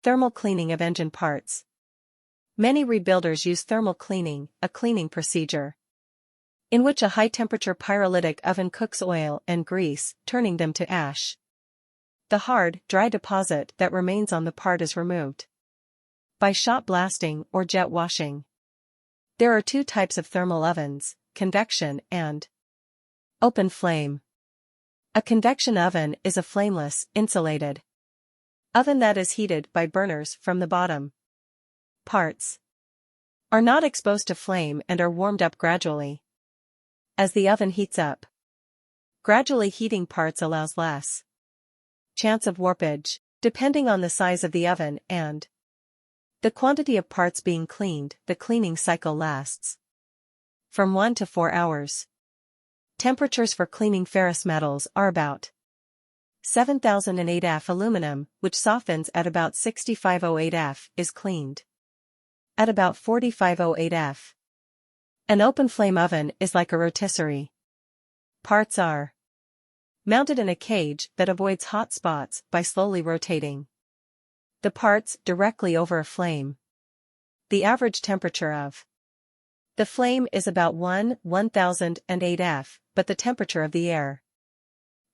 Thermal cleaning of engine parts. Many rebuilders use thermal cleaning, a cleaning procedure in which a high-temperature pyrolytic oven cooks oil and grease, turning them to ash. The hard, dry deposit that remains on the part is removed by shot blasting or jet washing. There are two types of thermal ovens, convection and open flame. A convection oven is a flameless, insulated oven that is heated by burners from the bottom. Parts are not exposed to flame and are warmed up gradually as the oven heats up. Gradually heating parts allows less chance of warpage, depending on the size of the oven and the quantity of parts being cleaned. The cleaning cycle lasts from 1 to 4 hours. Temperatures for cleaning ferrous metals are about 7008 F. Aluminum, which softens at about 6508 F, is cleaned at about 4508 F. An open flame oven is like a rotisserie. Parts are mounted in a cage that avoids hot spots by slowly rotating the parts directly over a flame. The average temperature of the flame is about 1008 F, but the temperature of the air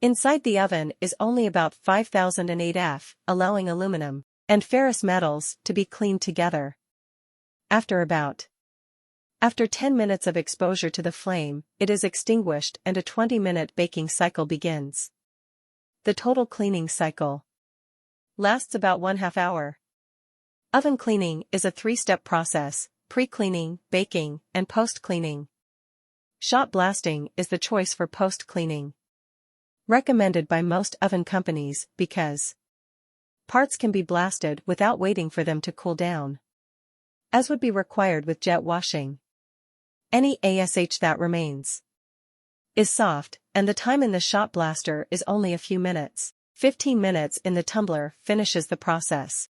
inside the oven is only about 5008 F, allowing aluminum and ferrous metals to be cleaned together. After 10 minutes of exposure to the flame, it is extinguished and a 20-minute baking cycle begins. The total cleaning cycle lasts about 1/2 hour. Oven cleaning is a 3-step process: pre-cleaning, baking, and post-cleaning. Shot blasting is the choice for post-cleaning, recommended by most oven companies because parts can be blasted without waiting for them to cool down, as would be required with jet washing. Any ash that remains is soft, and the time in the shot blaster is only a few minutes. 15 minutes in the tumbler finishes the process.